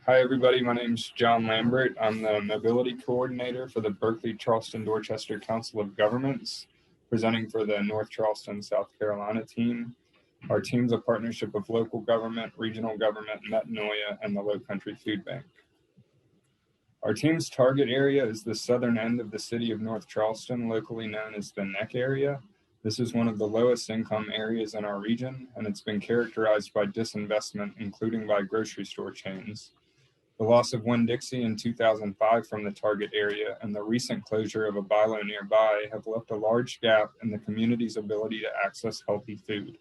Hi, everybody. My name is John Lambert. I'm the Mobility Coordinator for the Berkeley Charleston Dorchester Council of Governments, presenting for the North Charleston, South Carolina team. Our team's a partnership of local government, regional government, Metanoia, and the Low Country Food Bank. Our team's target area is the southern end of the city of North Charleston, locally known as the Neck area. This is one of the lowest income areas in our region, and it's been characterized by disinvestment, including by grocery store chains. The loss of Winn-Dixie in 2005 from the target area and the recent closure of a Bilo nearby have left a large gap in the community's ability to access healthy food.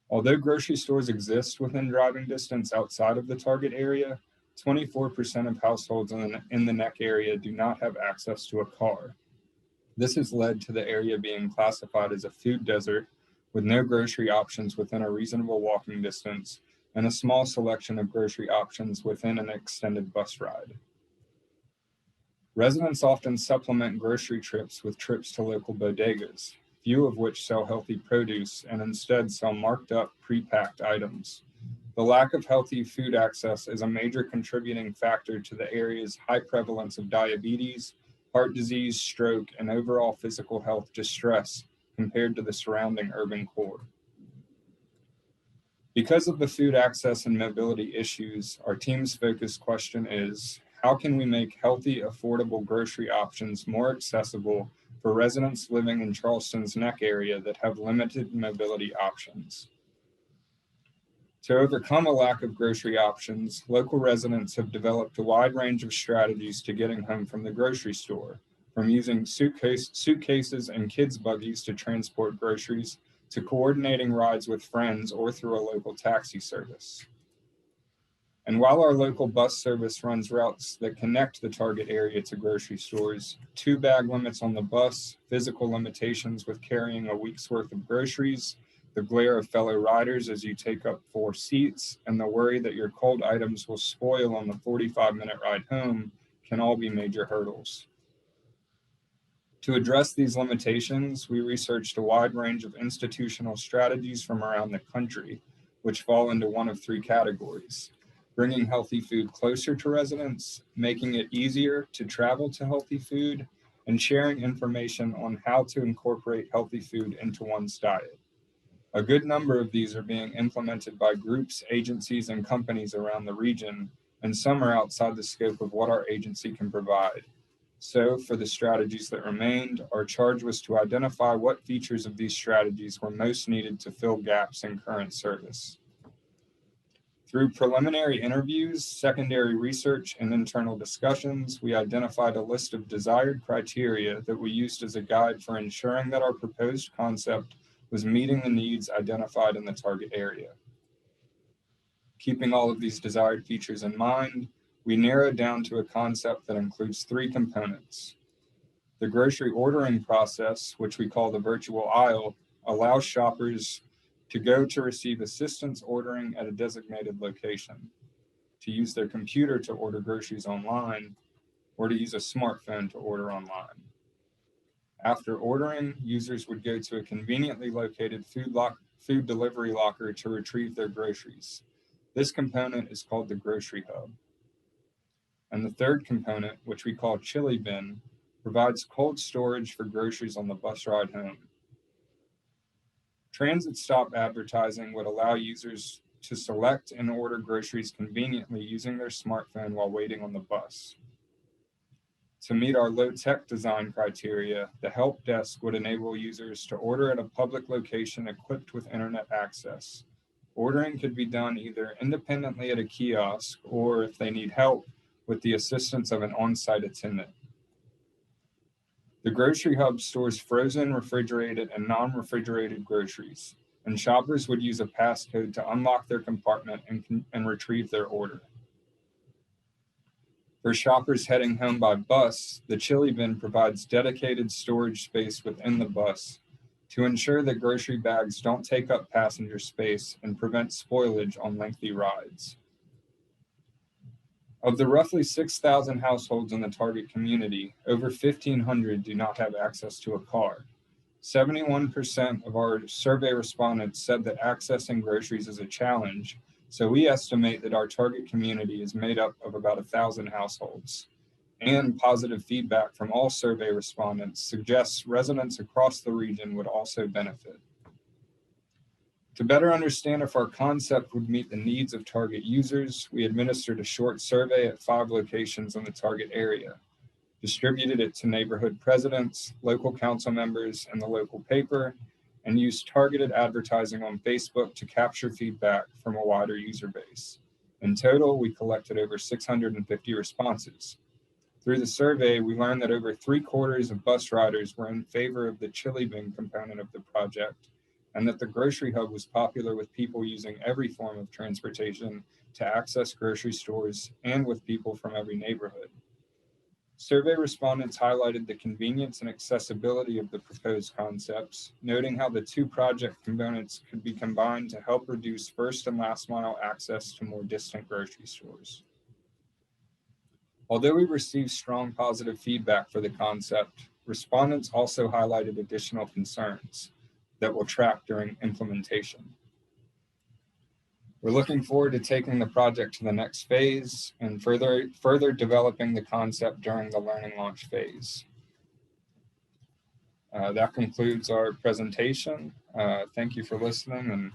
Although grocery stores exist within driving distance outside of the target area, 24% of households in the Neck area do not have access to a car. This has led to the area being classified as a food desert with no grocery options within a reasonable walking distance and a small selection of grocery options within an extended bus ride. Residents often supplement grocery trips with trips to local bodegas, few of which sell healthy produce and instead sell marked up pre-packed items. The lack of healthy food access is a major contributing factor to the area's high prevalence of diabetes, heart disease, stroke, and overall physical health distress compared to the surrounding urban core. Because of the food access and mobility issues, our team's focus question is, how can we make healthy, affordable grocery options more accessible for residents living in Charleston's Neck area that have limited mobility options? To overcome a lack of grocery options, local residents have developed a wide range of strategies to getting home from the grocery store, from using suitcases and kids' buggies to transport groceries, to coordinating rides with friends or through a local taxi service. And while our local bus service runs routes that connect the target area to grocery stores, 2-bag limits on the bus, physical limitations with carrying a week's worth of groceries, the glare of fellow riders as you take up 4 seats, and the worry that your cold items will spoil on the 45-minute ride home can all be major hurdles. To address these limitations, we researched a wide range of institutional strategies from around the country, which fall into one of 3 categories: bringing healthy food closer to residents, making it easier to travel to healthy food, and sharing information on how to incorporate healthy food into one's diet. A good number of these are being implemented by groups, agencies, and companies around the region, and some are outside the scope of what our agency can provide. So, for the strategies that remained, our charge was to identify what features of these strategies were most needed to fill gaps in current service. Through preliminary interviews, secondary research, and internal discussions, we identified a list of desired criteria that we used as a guide for ensuring that our proposed concept was meeting the needs identified in the target area. Keeping all of these desired features in mind, we narrowed down to a concept that includes 3 components. The grocery ordering process, which we call the virtual aisle, allows shoppers to go to receive assistance ordering at a designated location, to use their computer to order groceries online, or to use a smartphone to order online. After ordering, users would go to a conveniently located food delivery locker to retrieve their groceries. This component is called the grocery hub. And the third component, which we call chili bin, provides cold storage for groceries on the bus ride home. Transit stop advertising would allow users to select and order groceries conveniently using their smartphone while waiting on the bus. To meet our low-tech design criteria, the help desk would enable users to order at a public location equipped with internet access. Ordering could be done either independently at a kiosk or, if they need help, with the assistance of an on-site attendant. The grocery hub stores frozen, refrigerated, and non-refrigerated groceries, and shoppers would use a passcode to unlock their compartment and retrieve their order. For shoppers heading home by bus, the chili bin provides dedicated storage space within the bus to ensure that grocery bags don't take up passenger space and prevent spoilage on lengthy rides. Of the roughly 6,000 households in the target community, over 1,500 do not have access to a car. 71% of our survey respondents said that accessing groceries is a challenge, So we estimate that our target community is made up of about 1,000 households. And positive feedback from all survey respondents suggests residents across the region would also benefit. To better understand if our concept would meet the needs of target users, we administered a short survey at 5 locations in the target area, distributed it to neighborhood presidents, local council members, and the local paper, and used targeted advertising on Facebook to capture feedback from a wider user base. In total, we collected over 650 responses. Through the survey, we learned that over 3/4 of bus riders were in favor of the chili bin component of the project, and that the grocery hub was popular with people using every form of transportation to access grocery stores and with people from every neighborhood. Survey respondents highlighted the convenience and accessibility of the proposed concepts, noting how the 2 project components could be combined to help reduce first and last mile access to more distant grocery stores. Although we received strong positive feedback for the concept, respondents also highlighted additional concerns that will track during implementation. We're looking forward to taking the project to the next phase and further developing the concept during the learning launch phase. That concludes our presentation. Thank you for listening, and